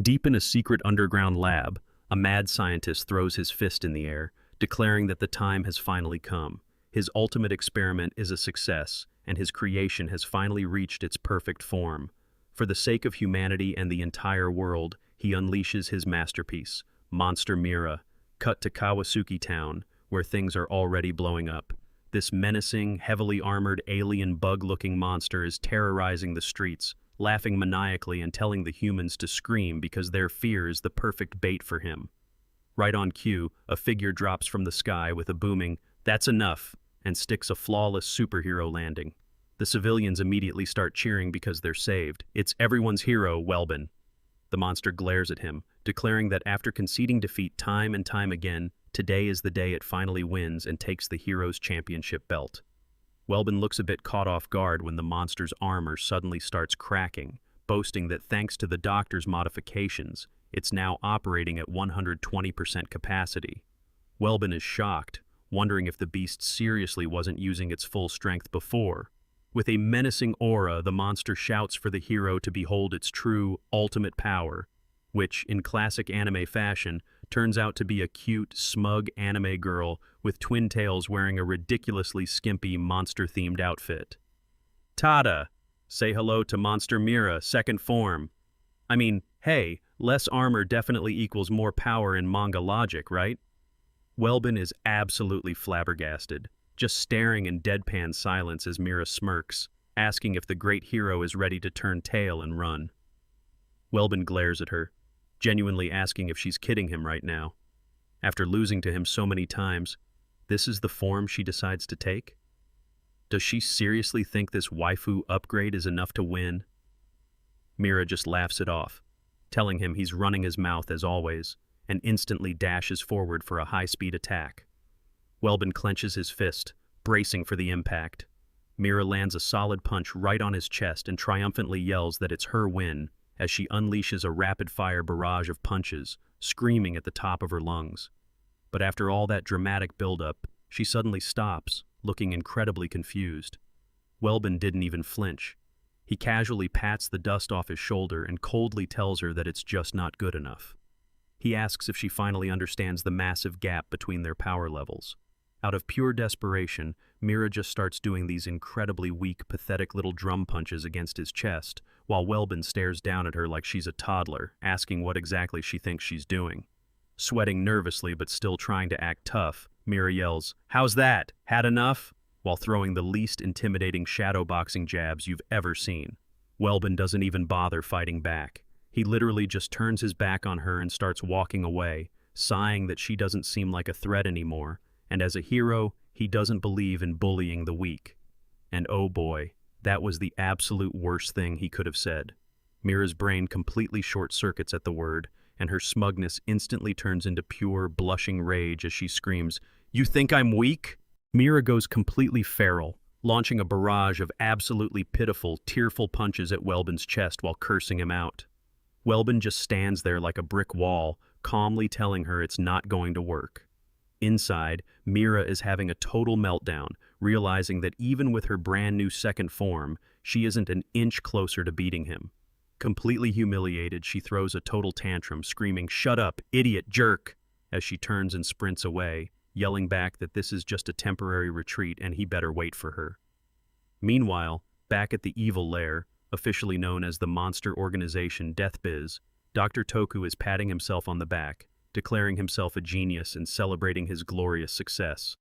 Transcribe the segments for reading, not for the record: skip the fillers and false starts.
Deep in a secret underground lab, a mad scientist throws his fist in the air, declaring that the time has finally come. His ultimate experiment is a success, and his creation has finally reached its perfect form. For the sake of humanity and the entire world, he unleashes his masterpiece, Monster Mira, cut to Kawasuki Town, where things are already blowing up. This menacing, heavily armored alien bug-looking monster is terrorizing the streets, laughing maniacally and telling the humans to scream because their fear is the perfect bait for him. Right on cue, a figure drops from the sky with a booming, "That's enough," and sticks a flawless superhero landing. The civilians immediately start cheering because they're saved. It's everyone's hero, Welbin. The monster glares at him, declaring that after conceding defeat time and time again, today is the day it finally wins and takes the hero's championship belt. Welbin looks a bit caught off guard when the monster's armor suddenly starts cracking, boasting that thanks to the doctor's modifications, it's now operating at 120% capacity. Welbin is shocked, wondering if the beast seriously wasn't using its full strength before. With a menacing aura, the monster shouts for the hero to behold its true, ultimate power, which, in classic anime fashion, turns out to be a cute, smug anime girl with twin tails wearing a ridiculously skimpy, monster-themed outfit. Tada! Say hello to Monster Mira, second form. I mean, hey, less armor definitely equals more power in manga logic, right? Welbin is absolutely flabbergasted, just staring in deadpan silence as Mira smirks, asking if the great hero is ready to turn tail and run. Welbin glares at her, genuinely asking if she's kidding him right now. After losing to him so many times, this is the form she decides to take? Does she seriously think this waifu upgrade is enough to win? Mira just laughs it off, telling him he's running his mouth as always, and instantly dashes forward for a high-speed attack. Welbin clenches his fist, bracing for the impact. Mira lands a solid punch right on his chest and triumphantly yells that it's her win as she unleashes a rapid-fire barrage of punches, screaming at the top of her lungs. But after all that dramatic buildup, she suddenly stops, looking incredibly confused. Welbin didn't even flinch. He casually pats the dust off his shoulder and coldly tells her that it's just not good enough. He asks if she finally understands the massive gap between their power levels. Out of pure desperation, Mira just starts doing these incredibly weak, pathetic little drum punches against his chest, while Welbin stares down at her like she's a toddler, asking what exactly she thinks she's doing. Sweating nervously but still trying to act tough, Mira yells, "How's that? Had enough?" while throwing the least intimidating shadowboxing jabs you've ever seen. Welbin doesn't even bother fighting back. He literally just turns his back on her and starts walking away, sighing that she doesn't seem like a threat anymore, and as a hero, he doesn't believe in bullying the weak. And oh boy, that was the absolute worst thing he could have said. Mira's brain completely short-circuits at the word, and her smugness instantly turns into pure, blushing rage as she screams, "You think I'm weak?" Mira goes completely feral, launching a barrage of absolutely pitiful, tearful punches at Welbin's chest while cursing him out. Welbin just stands there like a brick wall, calmly telling her it's not going to work. Inside, Mira is having a total meltdown, realizing that even with her brand new second form, she isn't an inch closer to beating him. Completely humiliated, she throws a total tantrum, screaming, "Shut up, idiot jerk!" as she turns and sprints away, yelling back that this is just a temporary retreat and he better wait for her. Meanwhile, back at the evil lair, officially known as the monster organization Deathbiz, Dr. Toku is patting himself on the back, declaring himself a genius and celebrating his glorious success.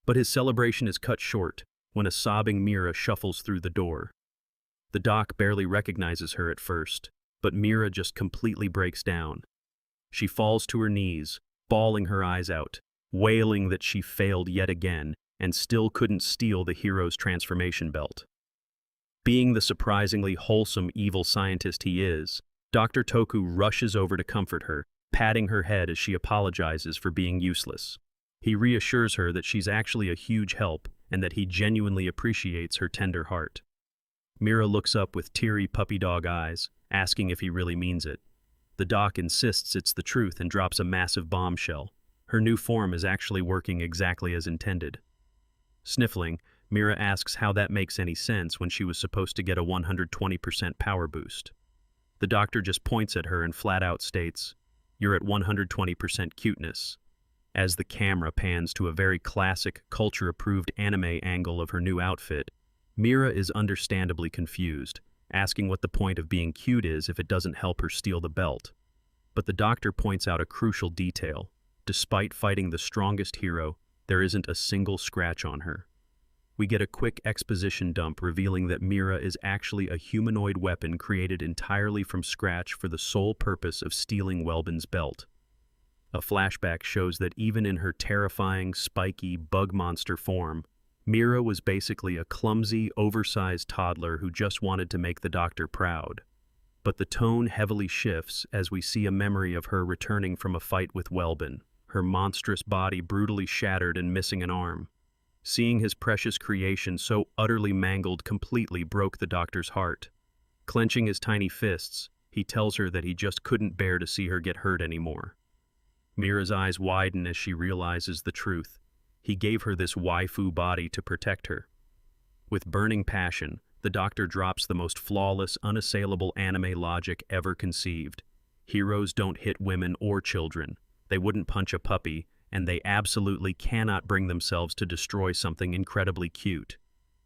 But his celebration is cut short when a sobbing Mira shuffles through the door. The doc barely recognizes her at first, but Mira just completely breaks down. She falls to her knees, bawling her eyes out, wailing that she failed yet again and still couldn't steal the hero's transformation belt. Being the surprisingly wholesome evil scientist he is, Dr. Toku rushes over to comfort her, patting her head as she apologizes for being useless. He reassures her that she's actually a huge help and that he genuinely appreciates her tender heart. Mira looks up with teary puppy dog eyes, asking if he really means it. The doc insists it's the truth and drops a massive bombshell. Her new form is actually working exactly as intended. Sniffling, Mira asks how that makes any sense when she was supposed to get a 120% power boost. The doctor just points at her and flat out states, "You're at 120% cuteness," as the camera pans to a very classic, culture-approved anime angle of her new outfit. Mira is understandably confused, asking what the point of being cute is if it doesn't help her steal the belt. But the doctor points out a crucial detail. Despite fighting the strongest hero, there isn't a single scratch on her. We get a quick exposition dump revealing that Mira is actually a humanoid weapon created entirely from scratch for the sole purpose of stealing Welbin's belt. A flashback shows that even in her terrifying, spiky, bug monster form, Mira was basically a clumsy, oversized toddler who just wanted to make the doctor proud. But the tone heavily shifts as we see a memory of her returning from a fight with Welbin, her monstrous body brutally shattered and missing an arm. Seeing his precious creation so utterly mangled completely broke the doctor's heart. Clenching his tiny fists, he tells her that he just couldn't bear to see her get hurt anymore. Mira's eyes widen as she realizes the truth. He gave her this waifu body to protect her. With burning passion, the doctor drops the most flawless, unassailable anime logic ever conceived. Heroes don't hit women or children. They wouldn't punch a puppy, and they absolutely cannot bring themselves to destroy something incredibly cute.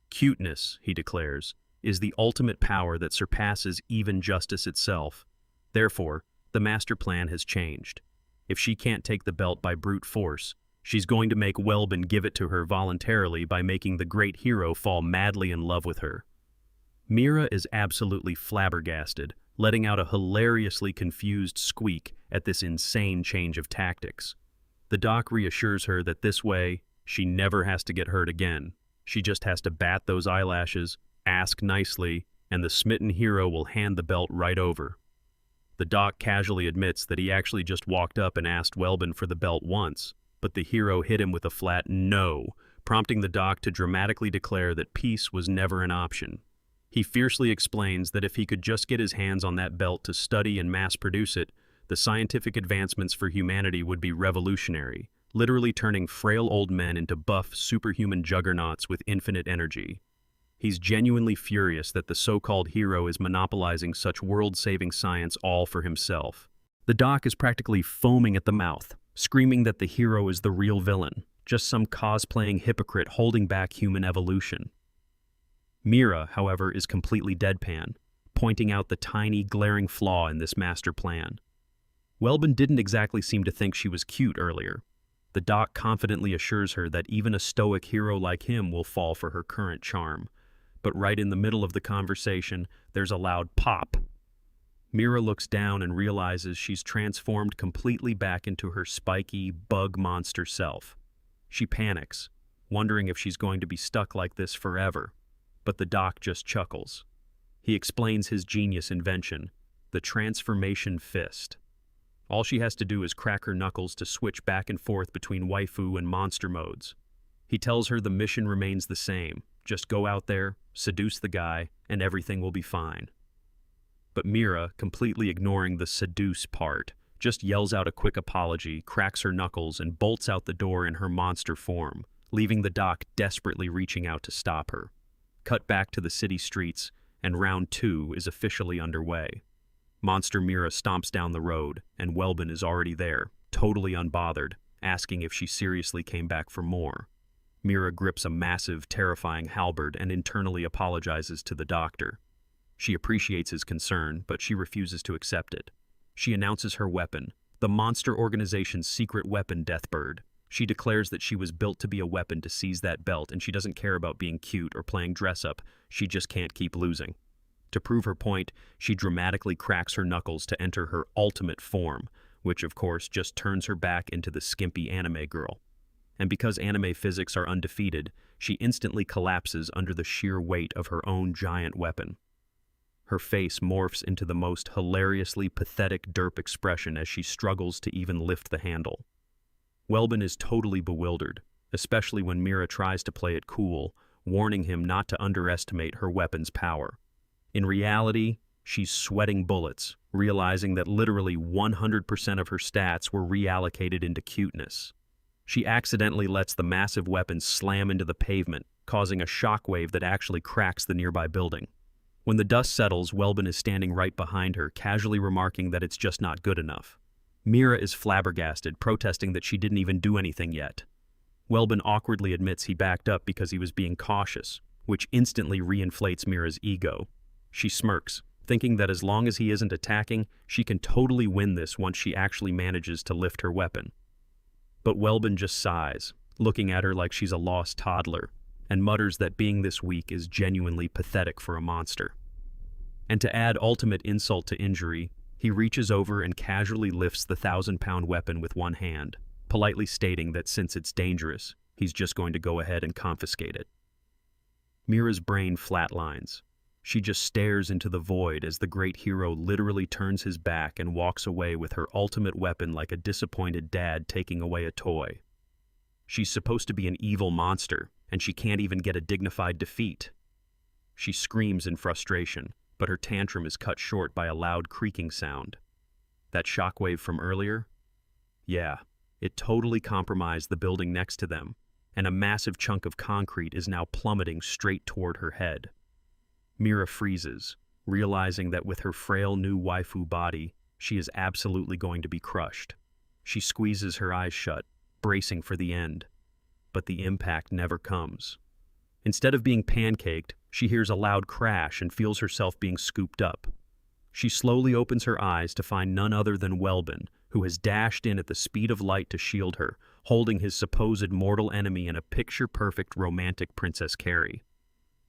Cuteness, he declares, is the ultimate power that surpasses even justice itself. Therefore, the master plan has changed. If she can't take the belt by brute force, she's going to make Welbin give it to her voluntarily by making the great hero fall madly in love with her. Mira is absolutely flabbergasted, letting out a hilariously confused squeak at this insane change of tactics. The doc reassures her that this way, she never has to get hurt again. She just has to bat those eyelashes, ask nicely, and the smitten hero will hand the belt right over. The doc casually admits that he actually just walked up and asked Welbin for the belt once, but the hero hit him with a flat no, prompting the doc to dramatically declare that peace was never an option. He fiercely explains that if he could just get his hands on that belt to study and mass-produce it, the scientific advancements for humanity would be revolutionary, literally turning frail old men into buff, superhuman juggernauts with infinite energy. He's genuinely furious that the so-called hero is monopolizing such world-saving science all for himself. The doc is practically foaming at the mouth, screaming that the hero is the real villain, just some cosplaying hypocrite holding back human evolution. Mira, however, is completely deadpan, pointing out the tiny, glaring flaw in this master plan. Welbin didn't exactly seem to think she was cute earlier. The doc confidently assures her that even a stoic hero like him will fall for her current charm. But right in the middle of the conversation, there's a loud pop. Mira looks down and realizes she's transformed completely back into her spiky, bug monster self. She panics, wondering if she's going to be stuck like this forever. But the doc just chuckles. He explains his genius invention, the transformation fist. All she has to do is crack her knuckles to switch back and forth between waifu and monster modes. He tells her the mission remains the same. Just go out there, seduce the guy, and everything will be fine. But Mira, completely ignoring the seduce part, just yells out a quick apology, cracks her knuckles, and bolts out the door in her monster form, leaving the doc desperately reaching out to stop her. Cut back to the city streets, and round 2 is officially underway. Monster Mira stomps down the road, and Welbin is already there, totally unbothered, asking if she seriously came back for more. Mira grips a massive, terrifying halberd and internally apologizes to the doctor. She appreciates his concern, but she refuses to accept it. She announces her weapon, the monster organization's secret weapon, Deathbird. She declares that she was built to be a weapon to seize that belt, and she doesn't care about being cute or playing dress-up. She just can't keep losing. To prove her point, she dramatically cracks her knuckles to enter her ultimate form, which of course just turns her back into the skimpy anime girl. And because anime physics are undefeated, she instantly collapses under the sheer weight of her own giant weapon. Her face morphs into the most hilariously pathetic derp expression as she struggles to even lift the handle. Welbin is totally bewildered, especially when Mira tries to play it cool, warning him not to underestimate her weapon's power. In reality, she's sweating bullets, realizing that literally 100% of her stats were reallocated into cuteness. She accidentally lets the massive weapon slam into the pavement, causing a shockwave that actually cracks the nearby building. When the dust settles, Welbin is standing right behind her, casually remarking that it's just not good enough. Mira is flabbergasted, protesting that she didn't even do anything yet. Welbin awkwardly admits he backed up because he was being cautious, which instantly reinflates Mira's ego. She smirks, thinking that as long as he isn't attacking, she can totally win this once she actually manages to lift her weapon. But Welbin just sighs, looking at her like she's a lost toddler, and mutters that being this weak is genuinely pathetic for a monster. And to add ultimate insult to injury, he reaches over and casually lifts the 1,000-pound weapon with one hand, politely stating that since it's dangerous, he's just going to go ahead and confiscate it. Mira's brain flatlines. She just stares into the void as the great hero literally turns his back and walks away with her ultimate weapon like a disappointed dad taking away a toy. She's supposed to be an evil monster, and she can't even get a dignified defeat. She screams in frustration, but her tantrum is cut short by a loud creaking sound. That shockwave from earlier? Yeah, it totally compromised the building next to them, and a massive chunk of concrete is now plummeting straight toward her head. Mira freezes, realizing that with her frail new waifu body, she is absolutely going to be crushed. She squeezes her eyes shut, bracing for the end. But the impact never comes. Instead of being pancaked, she hears a loud crash and feels herself being scooped up. She slowly opens her eyes to find none other than Welbin, who has dashed in at the speed of light to shield her, holding his supposed mortal enemy in a picture-perfect romantic Princess Carrie.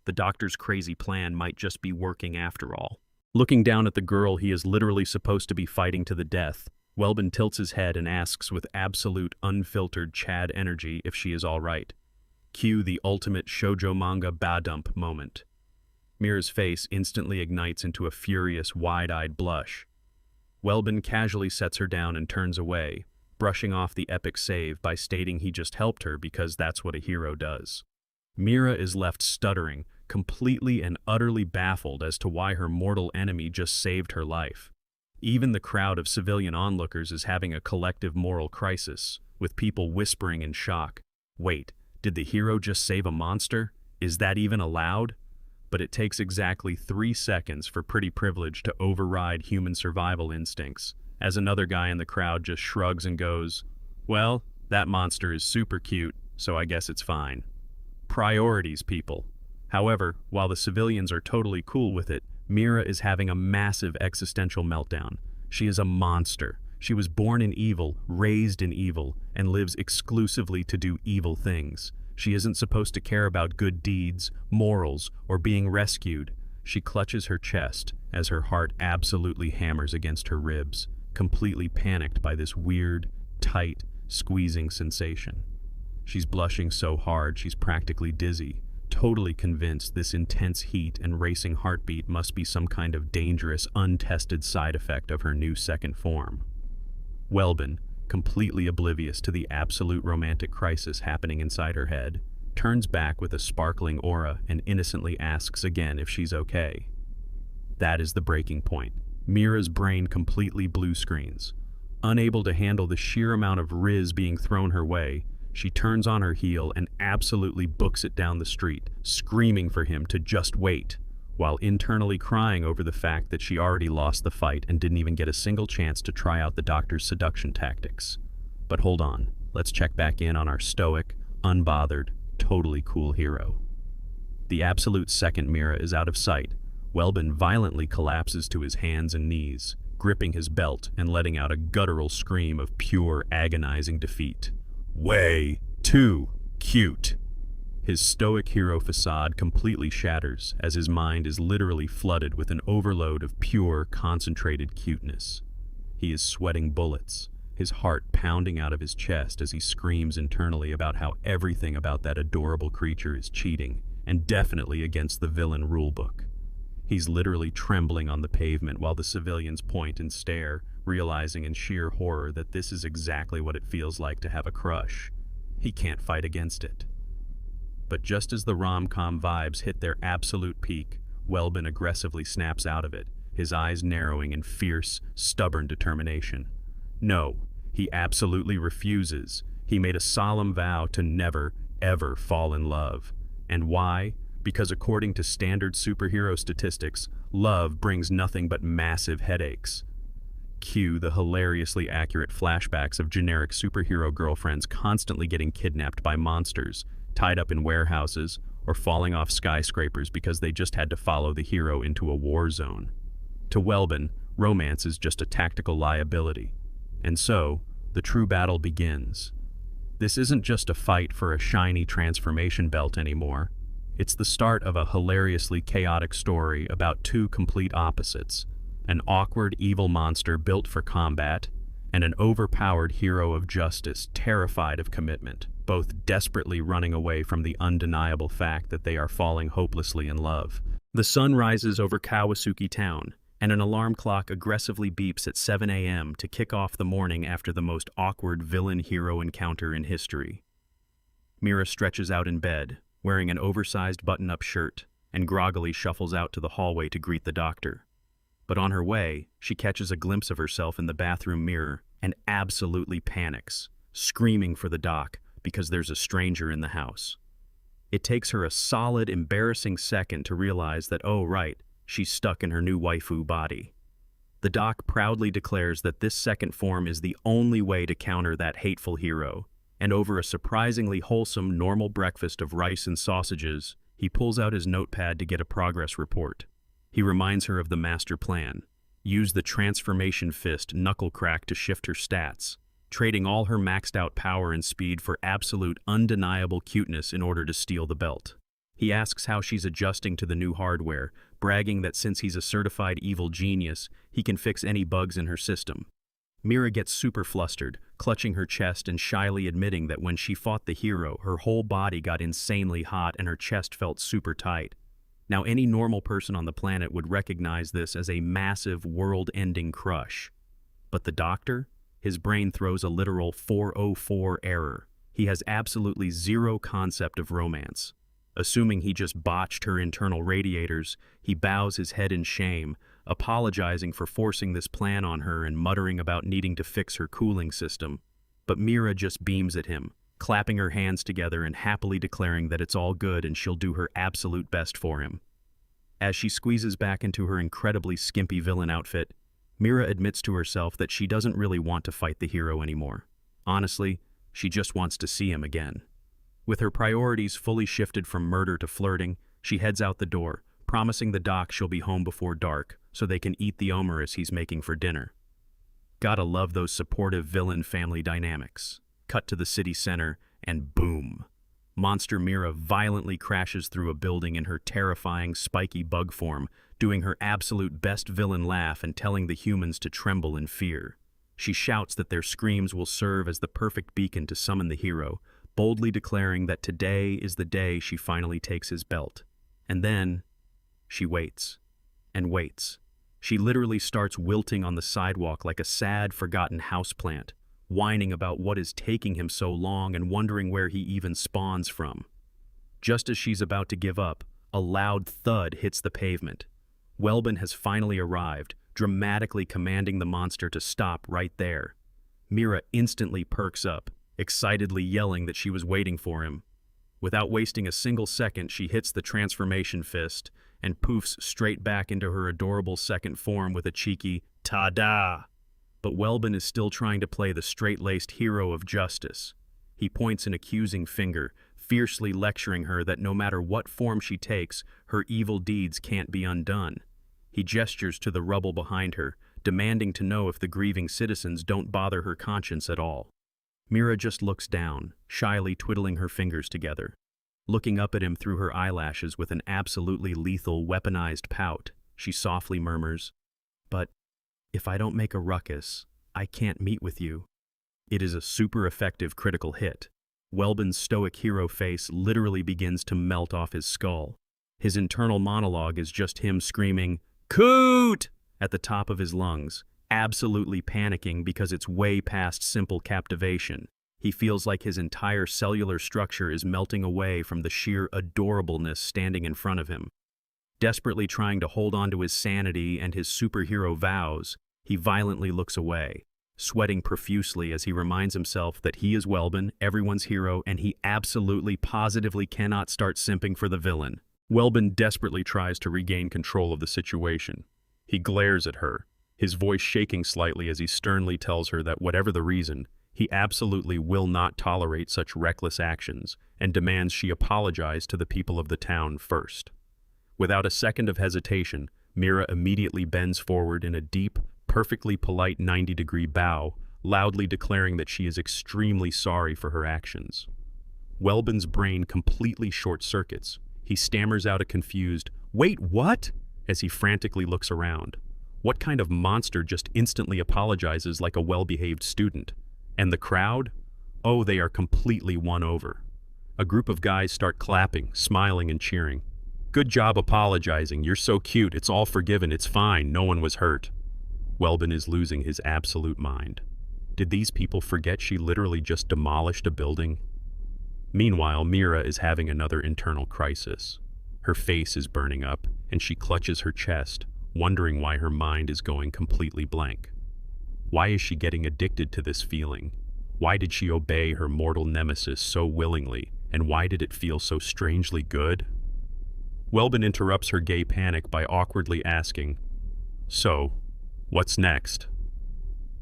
The doctor's crazy plan might just be working after all. Looking down at the girl he is literally supposed to be fighting to the death, Welbin tilts his head and asks with absolute unfiltered Chad energy if she is all right. Cue the ultimate shoujo manga badump moment. Mira's face instantly ignites into a furious, wide-eyed blush. Welbin casually sets her down and turns away, brushing off the epic save by stating he just helped her because that's what a hero does. Mira is left stuttering, completely and utterly baffled as to why her mortal enemy just saved her life. Even the crowd of civilian onlookers is having a collective moral crisis, with people whispering in shock. Wait, did the hero just save a monster? Is that even allowed? But it takes exactly 3 seconds for pretty privilege to override human survival instincts, as another guy in the crowd just shrugs and goes, "Well, that monster is super cute, so I guess it's fine." Priorities, people. However, while the civilians are totally cool with it, Mira is having a massive existential meltdown. She is a monster. She was born in evil, raised in evil, and lives exclusively to do evil things. She isn't supposed to care about good deeds, morals, or being rescued. She clutches her chest as her heart absolutely hammers against her ribs, completely panicked by this weird, tight, squeezing sensation. She's blushing so hard she's practically dizzy, totally convinced this intense heat and racing heartbeat must be some kind of dangerous, untested side effect of her new second form. Welbin, completely oblivious to the absolute romantic crisis happening inside her head, turns back with a sparkling aura and innocently asks again if she's okay. That is the breaking point. Mira's brain completely blue screens. Unable to handle the sheer amount of riz being thrown her way, she turns on her heel and absolutely books it down the street, screaming for him to just wait, while internally crying over the fact that she already lost the fight and didn't even get a single chance to try out the doctor's seduction tactics. But hold on, let's check back in on our stoic, unbothered, totally cool hero. The absolute second Mira is out of sight, Welbin violently collapses to his hands and knees, gripping his belt and letting out a guttural scream of pure, agonizing defeat. Way too cute. His stoic hero facade completely shatters as his mind is literally flooded with an overload of pure, concentrated cuteness. He is sweating bullets, his heart pounding out of his chest as he screams internally about how everything about that adorable creature is cheating and definitely against the villain rulebook. He's literally trembling on the pavement while the civilians point and stare, realizing in sheer horror that this is exactly what it feels like to have a crush. He can't fight against it. But just as the rom-com vibes hit their absolute peak, Welbin aggressively snaps out of it, his eyes narrowing in fierce, stubborn determination. No, he absolutely refuses. He made a solemn vow to never, ever fall in love. And why? because according to standard superhero statistics, love brings nothing but massive headaches. Cue the hilariously accurate flashbacks of generic superhero girlfriends constantly getting kidnapped by monsters, tied up in warehouses, or falling off skyscrapers because they just had to follow the hero into a war zone. To Welbin, romance is just a tactical liability. And so, the true battle begins. This isn't just a fight for a shiny transformation belt anymore. It's the start of a hilariously chaotic story about two complete opposites: an awkward evil monster built for combat, and an overpowered hero of justice terrified of commitment, both desperately running away from the undeniable fact that they are falling hopelessly in love. The sun rises over Kawasuki Town, and an alarm clock aggressively beeps at 7 a.m. to kick off the morning after the most awkward villain-hero encounter in history. Mira stretches out in bed, wearing an oversized button-up shirt, and groggily shuffles out to the hallway to greet the doctor. But on her way, she catches a glimpse of herself in the bathroom mirror and absolutely panics, screaming for the doc because there's a stranger in the house. It takes her a solid, embarrassing second to realize that, oh right, she's stuck in her new waifu body. The doc proudly declares that this second form is the only way to counter that hateful hero, and over a surprisingly wholesome normal breakfast of rice and sausages, he pulls out his notepad to get a progress report. He reminds her of the master plan: use the transformation fist knuckle crack to shift her stats, trading all her maxed out power and speed for absolute undeniable cuteness in order to steal the belt. He asks how she's adjusting to the new hardware, bragging that since he's a certified evil genius, he can fix any bugs in her system. Mira gets super flustered, clutching her chest and shyly admitting that when she fought the hero, her whole body got insanely hot and her chest felt super tight. Now, any normal person on the planet would recognize this as a massive, world-ending crush. But the doctor? His brain throws a literal 404 error. He has absolutely zero concept of romance. Assuming he just botched her internal radiators, he bows his head in shame, apologizing for forcing this plan on her and muttering about needing to fix her cooling system. But Mira just beams at him, clapping her hands together and happily declaring that it's all good and she'll do her absolute best for him. As she squeezes back into her incredibly skimpy villain outfit, Mira admits to herself that she doesn't really want to fight the hero anymore. Honestly, she just wants to see him again. With her priorities fully shifted from murder to flirting, she heads out the door, promising the doc she'll be home before dark so they can eat the omeras he's making for dinner. Gotta love those supportive villain family dynamics. Cut to the city center, and boom! Monster Mira violently crashes through a building in her terrifying, spiky bug form, doing her absolute best villain laugh and telling the humans to tremble in fear. She shouts that their screams will serve as the perfect beacon to summon the hero, boldly declaring that today is the day she finally takes his belt. And then, she waits. And waits. She literally starts wilting on the sidewalk like a sad, forgotten houseplant, whining about what is taking him so long and wondering where he even spawns from. Just as she's about to give up, a loud thud hits the pavement. Welbin has finally arrived, dramatically commanding the monster to stop right there. Mira instantly perks up, excitedly yelling that she was waiting for him. Without wasting a single second, she hits the transformation fist and poofs straight back into her adorable second form with a cheeky "ta-da!" But Welbin is still trying to play the straight-laced hero of justice. He points an accusing finger, fiercely lecturing her that no matter what form she takes, her evil deeds can't be undone. He gestures to the rubble behind her, demanding to know if the grieving citizens don't bother her conscience at all. Mira just looks down, shyly twiddling her fingers together. Looking up at him through her eyelashes with an absolutely lethal, weaponized pout, she softly murmurs, "But if I don't make a ruckus, I can't meet with you." It is a super effective critical hit. Welbin's stoic hero face literally begins to melt off his skull. His internal monologue is just him screaming, "Coot!" at the top of his lungs, absolutely panicking because it's way past simple captivation. He feels like his entire cellular structure is melting away from the sheer adorableness standing in front of him. Desperately trying to hold on to his sanity and his superhero vows, he violently looks away, sweating profusely as he reminds himself that he is Welbin, everyone's hero, and he absolutely positively cannot start simping for the villain. Welbin desperately tries to regain control of the situation. He glares at her, his voice shaking slightly as he sternly tells her that whatever the reason, he absolutely will not tolerate such reckless actions and demands she apologize to the people of the town first. Without a second of hesitation, Mira immediately bends forward in a deep, perfectly polite 90-degree bow, loudly declaring that she is extremely sorry for her actions. Welbin's brain completely short-circuits. He stammers out a confused, "Wait, what?" as he frantically looks around. What kind of monster just instantly apologizes like a well-behaved student? And the crowd? Oh, they are completely won over. A group of guys start clapping, smiling and cheering. "Good job apologizing, you're so cute, it's all forgiven, it's fine, no one was hurt." Welbin is losing his absolute mind. Did these people forget she literally just demolished a building? Meanwhile, Mira is having another internal crisis. Her face is burning up, and she clutches her chest, wondering why her mind is going completely blank. Why is she getting addicted to this feeling? Why did she obey her mortal nemesis so willingly, and why did it feel so strangely good? Welbin interrupts her gay panic by awkwardly asking, "So, what's next?"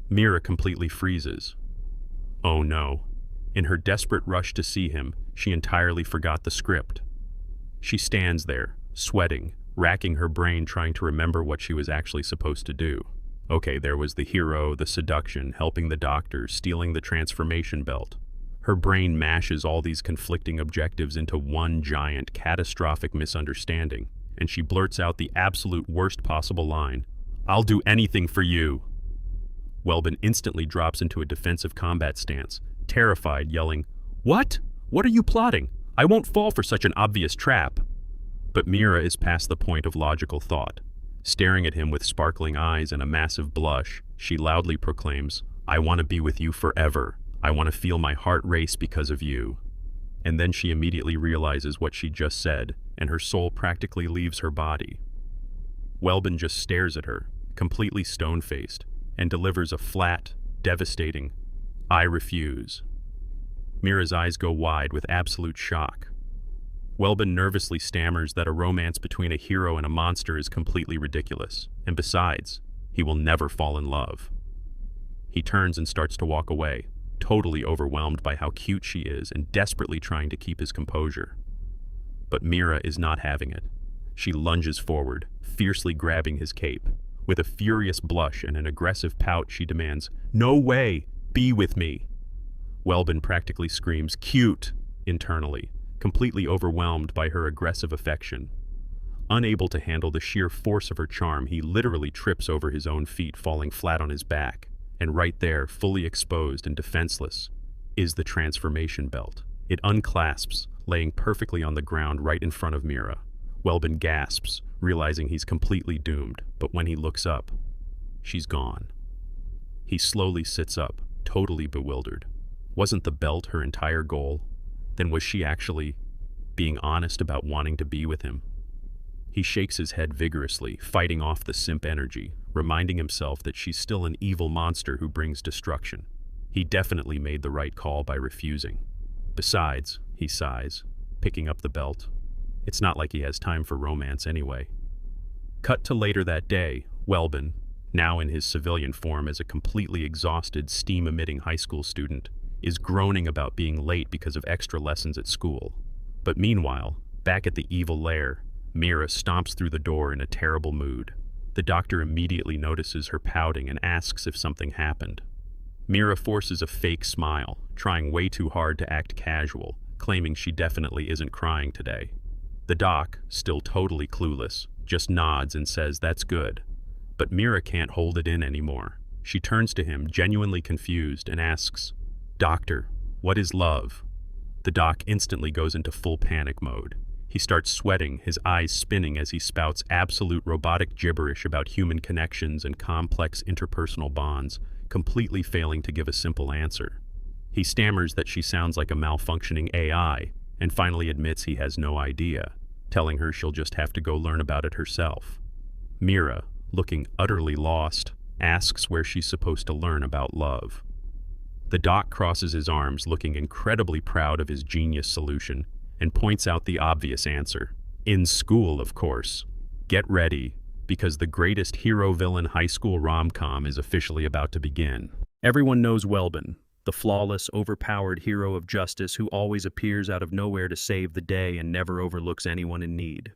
Mira completely freezes. Oh no. In her desperate rush to see him, she entirely forgot the script. She stands there, sweating, racking her brain trying to remember what she was actually supposed to do. Okay, there was the hero, the seduction, helping the doctor, stealing the transformation belt. Her brain mashes all these conflicting objectives into one giant, catastrophic misunderstanding, and she blurts out the absolute worst possible line, "I'll do anything for you." Welbin instantly drops into a defensive combat stance, terrified, yelling, "What? What are you plotting? I won't fall for such an obvious trap." But Mira is past the point of logical thought. Staring at him with sparkling eyes and a massive blush, she loudly proclaims, "I want to be with you forever. I want to feel my heart race because of you." And then she immediately realizes what she just said, and her soul practically leaves her body. Welbin just stares at her, completely stone-faced, and delivers a flat, devastating, "I refuse." Mira's eyes go wide with absolute shock. Welbin nervously stammers that a romance between a hero and a monster is completely ridiculous, and besides, he will never fall in love. He turns and starts to walk away, totally overwhelmed by how cute she is and desperately trying to keep his composure. But Mira is not having it. She lunges forward, fiercely grabbing his cape. With a furious blush and an aggressive pout, she demands, "No way! Be with me!" Welbin practically screams, "Cute!" internally, completely overwhelmed by her aggressive affection. Unable to handle the sheer force of her charm, he literally trips over his own feet, falling flat on his back. And right there, fully exposed and defenseless, is the transformation belt. It unclasps, laying perfectly on the ground right in front of Mira. Welbin gasps, realizing he's completely doomed, but when he looks up, she's gone. He slowly sits up, totally bewildered. Wasn't the belt her entire goal? Then was she actually being honest about wanting to be with him? He shakes his head vigorously, fighting off the simp energy, reminding himself that she's still an evil monster who brings destruction. He definitely made the right call by refusing. Besides, he sighs, picking up the belt. It's not like he has time for romance anyway. Cut to later that day, Welbin, now in his civilian form as a completely exhausted, steam-emitting high school student, is groaning about being late because of extra lessons at school. But meanwhile, back at the evil lair, Mira stomps through the door in a terrible mood. The doctor immediately notices her pouting and asks if something happened. Mira forces a fake smile, trying way too hard to act casual, claiming she definitely isn't crying today. The doc, still totally clueless, just nods and says that's good. But Mira can't hold it in anymore. She turns to him, genuinely confused, and asks, "Doctor, what is love?" The doc instantly goes into full panic mode. He starts sweating, his eyes spinning as he spouts absolute robotic gibberish about human connections and complex interpersonal bonds, completely failing to give a simple answer. He stammers that she sounds like a malfunctioning AI, and finally admits he has no idea, telling her she'll just have to go learn about it herself. Mira, looking utterly lost, asks where she's supposed to learn about love. The doc crosses his arms, looking incredibly proud of his genius solution, and points out the obvious answer. In school, of course. Get ready, because the greatest hero-villain high school rom-com is officially about to begin. Everyone knows Welbin, the flawless, overpowered hero of justice who always appears out of nowhere to save the day and never overlooks anyone in need.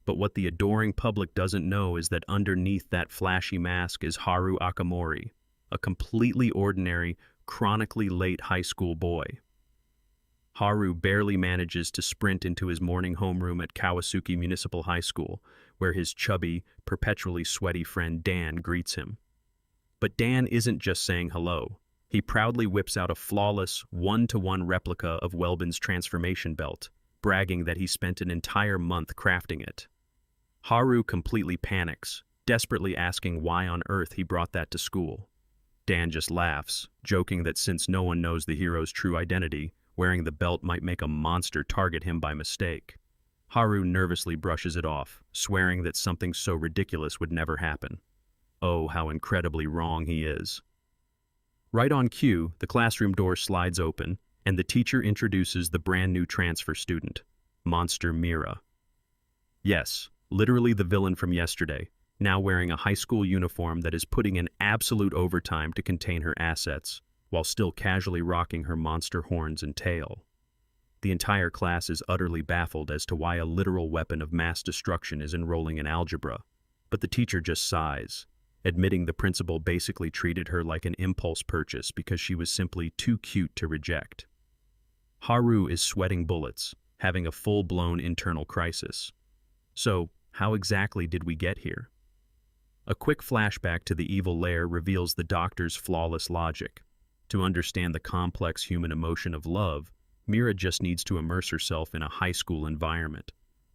But what the adoring public doesn't know is that underneath that flashy mask is Haru Akamori, a completely ordinary, chronically late high school boy. Haru barely manages to sprint into his morning homeroom at Kawasuki Municipal High School, where his chubby, perpetually sweaty friend Dan greets him. But Dan isn't just saying hello. He proudly whips out a flawless, one-to-one replica of Welbin's transformation belt, bragging that he spent an entire month crafting it. Haru completely panics, desperately asking why on earth he brought that to school. Dan just laughs, joking that since no one knows the hero's true identity, wearing the belt might make a monster target him by mistake. Haru nervously brushes it off, swearing that something so ridiculous would never happen. Oh, how incredibly wrong he is. Right on cue, the classroom door slides open, and the teacher introduces the brand new transfer student, Monster Mira. Yes, literally the villain from yesterday, now wearing a high school uniform that is putting in absolute overtime to contain her assets, while still casually rocking her monster horns and tail. The entire class is utterly baffled as to why a literal weapon of mass destruction is enrolling in algebra, but the teacher just sighs, admitting the principal basically treated her like an impulse purchase because she was simply too cute to reject. Haru is sweating bullets, having a full-blown internal crisis. So, how exactly did we get here? A quick flashback to the evil lair reveals the doctor's flawless logic. To understand the complex human emotion of love, Mira just needs to immerse herself in a high school environment.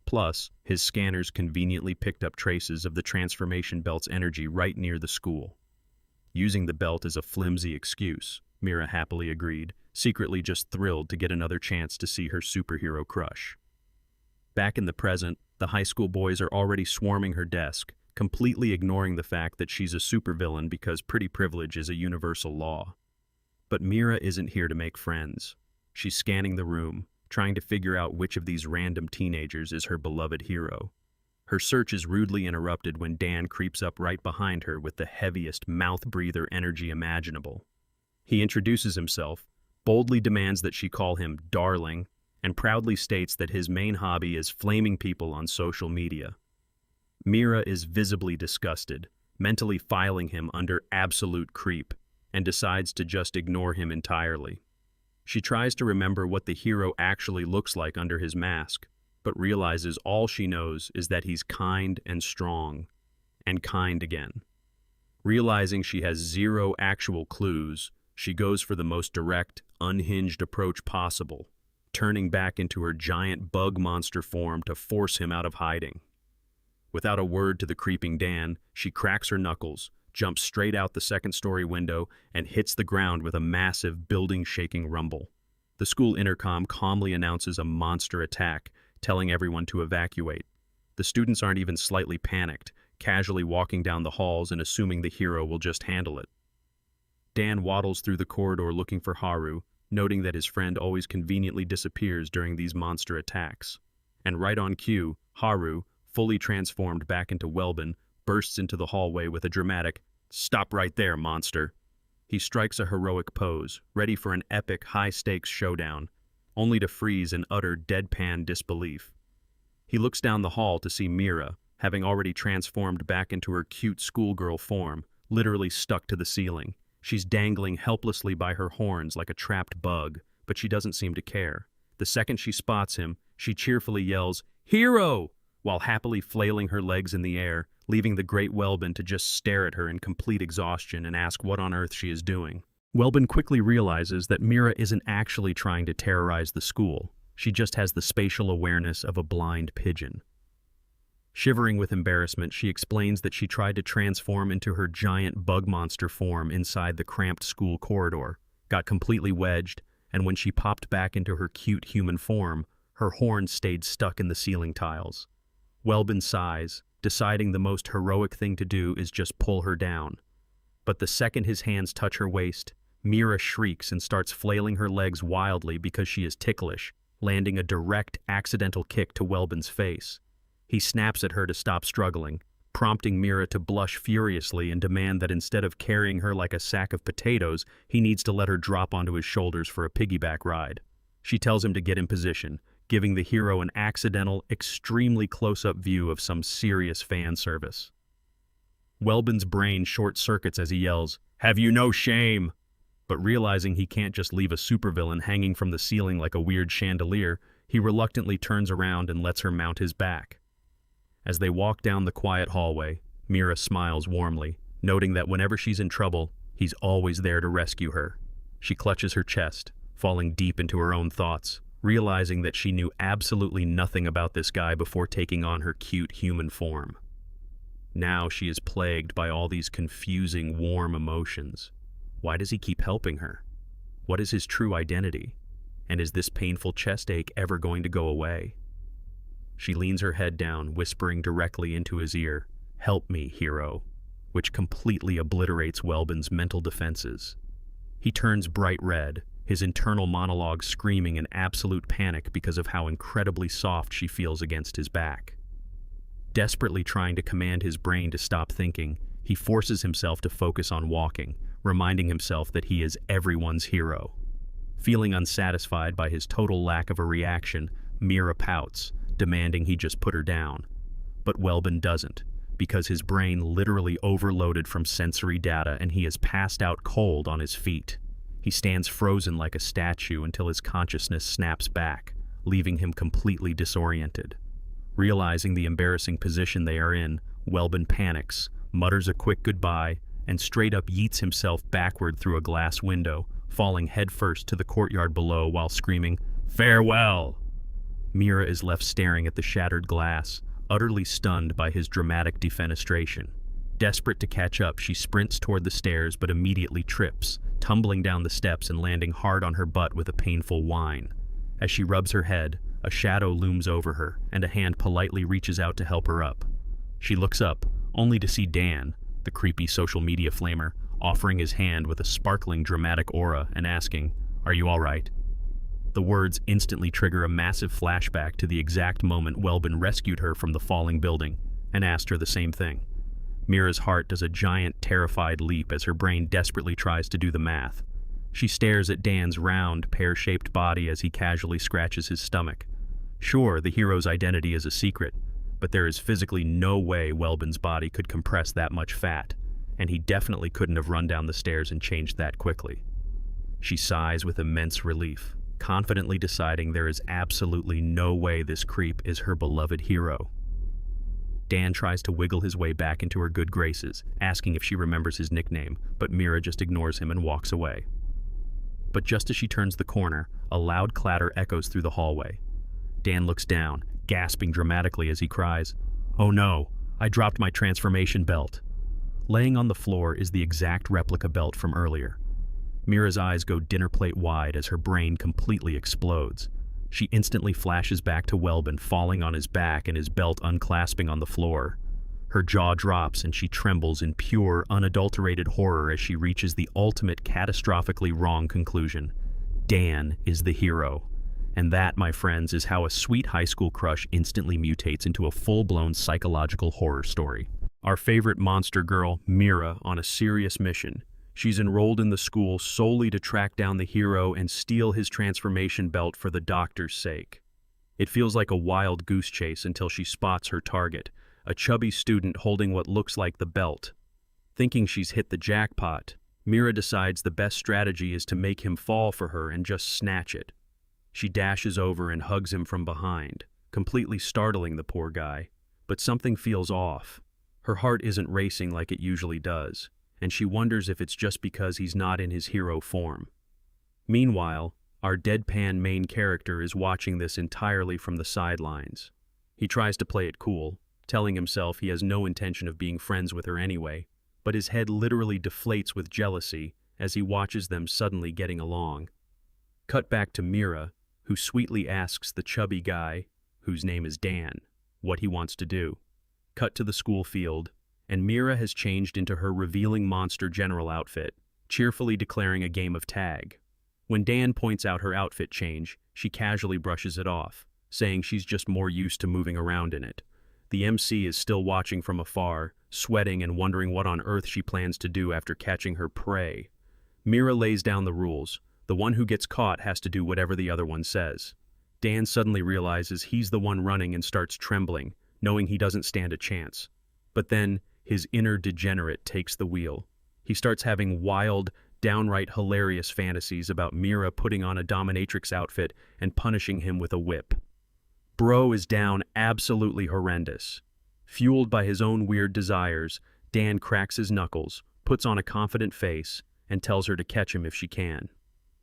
Plus, his scanners conveniently picked up traces of the transformation belt's energy right near the school. Using the belt as a flimsy excuse, Mira happily agreed, secretly just thrilled to get another chance to see her superhero crush. Back in the present, the high school boys are already swarming her desk, completely ignoring the fact that she's a supervillain because pretty privilege is a universal law. But Mira isn't here to make friends. She's scanning the room, trying to figure out which of these random teenagers is her beloved hero. Her search is rudely interrupted when Dan creeps up right behind her with the heaviest mouth-breather energy imaginable. He introduces himself, boldly demands that she call him darling, and proudly states that his main hobby is flaming people on social media. Mira is visibly disgusted, mentally filing him under absolute creep, and decides to just ignore him entirely. She tries to remember what the hero actually looks like under his mask, but realizes all she knows is that he's kind and strong, and kind again. Realizing she has zero actual clues, she goes for the most direct, unhinged approach possible, turning back into her giant bug monster form to force him out of hiding. Without a word to the creeping Dan, she cracks her knuckles, jumps straight out the second-story window, and hits the ground with a massive, building-shaking rumble. The school intercom calmly announces a monster attack, telling everyone to evacuate. The students aren't even slightly panicked, casually walking down the halls and assuming the hero will just handle it. Dan waddles through the corridor looking for Haru, noting that his friend always conveniently disappears during these monster attacks. And right on cue, Haru, fully transformed back into Welbin, bursts into the hallway with a dramatic, "Stop right there, monster." He strikes a heroic pose, ready for an epic, high-stakes showdown, only to freeze in utter deadpan disbelief. He looks down the hall to see Mira, having already transformed back into her cute schoolgirl form, literally stuck to the ceiling. She's dangling helplessly by her horns like a trapped bug, but she doesn't seem to care. The second she spots him, she cheerfully yells, "Hero!" while happily flailing her legs in the air, leaving the great Welbin to just stare at her in complete exhaustion and ask what on earth she is doing. Welbin quickly realizes that Mira isn't actually trying to terrorize the school. She just has the spatial awareness of a blind pigeon. Shivering with embarrassment, she explains that she tried to transform into her giant bug monster form inside the cramped school corridor, got completely wedged, and when she popped back into her cute human form, her horns stayed stuck in the ceiling tiles. Welbin sighs, deciding the most heroic thing to do is just pull her down. But the second his hands touch her waist, Mira shrieks and starts flailing her legs wildly because she is ticklish, landing a direct, accidental kick to Welbin's face. He snaps at her to stop struggling, prompting Mira to blush furiously and demand that instead of carrying her like a sack of potatoes, he needs to let her drop onto his shoulders for a piggyback ride. She tells him to get in position, giving the hero an accidental, extremely close-up view of some serious fan service. Welbin's brain short-circuits as he yells, "Have you no shame?" But realizing he can't just leave a supervillain hanging from the ceiling like a weird chandelier, he reluctantly turns around and lets her mount his back. As they walk down the quiet hallway, Mira smiles warmly, noting that whenever she's in trouble, he's always there to rescue her. She clutches her chest, falling deep into her own thoughts, realizing that she knew absolutely nothing about this guy before taking on her cute human form. Now she is plagued by all these confusing, warm emotions. Why does he keep helping her? What is his true identity? And is this painful chest ache ever going to go away? She leans her head down, whispering directly into his ear, "Help me, hero," which completely obliterates Welbin's mental defenses. He turns bright red, his internal monologue screaming in absolute panic because of how incredibly soft she feels against his back. Desperately trying to command his brain to stop thinking, he forces himself to focus on walking, reminding himself that he is everyone's hero. Feeling unsatisfied by his total lack of a reaction, Mira pouts, demanding he just put her down. But Welbin doesn't, because his brain literally overloaded from sensory data and he is passed out cold on his feet. He stands frozen like a statue until his consciousness snaps back, leaving him completely disoriented. Realizing the embarrassing position they are in, Welbin panics, mutters a quick goodbye, and straight up yeets himself backward through a glass window, falling headfirst to the courtyard below while screaming, "Farewell!" Mira is left staring at the shattered glass, utterly stunned by his dramatic defenestration. Desperate to catch up, she sprints toward the stairs but immediately trips, tumbling down the steps and landing hard on her butt with a painful whine. As she rubs her head, a shadow looms over her, and a hand politely reaches out to help her up. She looks up, only to see Dan, the creepy social media flamer, offering his hand with a sparkling dramatic aura and asking, "Are you all right?" The words instantly trigger a massive flashback to the exact moment Welbin rescued her from the falling building, and asked her the same thing. Mira's heart does a giant, terrified leap as her brain desperately tries to do the math. She stares at Dan's round, pear-shaped body as he casually scratches his stomach. Sure, the hero's identity is a secret, but there is physically no way Welbin's body could compress that much fat, and he definitely couldn't have run down the stairs and changed that quickly. She sighs with immense relief, confidently deciding there is absolutely no way this creep is her beloved hero. Dan tries to wiggle his way back into her good graces, asking if she remembers his nickname, but Mira just ignores him and walks away. But just as she turns the corner, a loud clatter echoes through the hallway. Dan looks down, gasping dramatically as he cries, "Oh no, I dropped my transformation belt." Laying on the floor is the exact replica belt from earlier. Mira's eyes go dinner plate wide as her brain completely explodes. She instantly flashes back to Welbin falling on his back and his belt unclasping on the floor. Her jaw drops and she trembles in pure, unadulterated horror as she reaches the ultimate catastrophically wrong conclusion. Dan is the hero. And that, my friends, is how a sweet high school crush instantly mutates into a full-blown psychological horror story. Our favorite monster girl, Mira, on a serious mission. She's enrolled in the school solely to track down the hero and steal his transformation belt for the doctor's sake. It feels like a wild goose chase until she spots her target, a chubby student holding what looks like the belt. Thinking she's hit the jackpot, Mira decides the best strategy is to make him fall for her and just snatch it. She dashes over and hugs him from behind, completely startling the poor guy. But something feels off. Her heart isn't racing like it usually does, and she wonders if it's just because he's not in his hero form. Meanwhile, our deadpan main character is watching this entirely from the sidelines. He tries to play it cool, telling himself he has no intention of being friends with her anyway, but his head literally deflates with jealousy as he watches them suddenly getting along. Cut back to Mira, who sweetly asks the chubby guy, whose name is Dan, what he wants to do. Cut to the school field, and Mira has changed into her revealing monster general outfit, cheerfully declaring a game of tag. When Dan points out her outfit change, she casually brushes it off, saying she's just more used to moving around in it. The MC is still watching from afar, sweating and wondering what on earth she plans to do after catching her prey. Mira lays down the rules. The one who gets caught has to do whatever the other one says. Dan suddenly realizes he's the one running and starts trembling, knowing he doesn't stand a chance. But then, his inner degenerate takes the wheel. He starts having wild, downright hilarious fantasies about Mira putting on a dominatrix outfit and punishing him with a whip. Bro is down absolutely horrendous. Fueled by his own weird desires, Dan cracks his knuckles, puts on a confident face, and tells her to catch him if she can.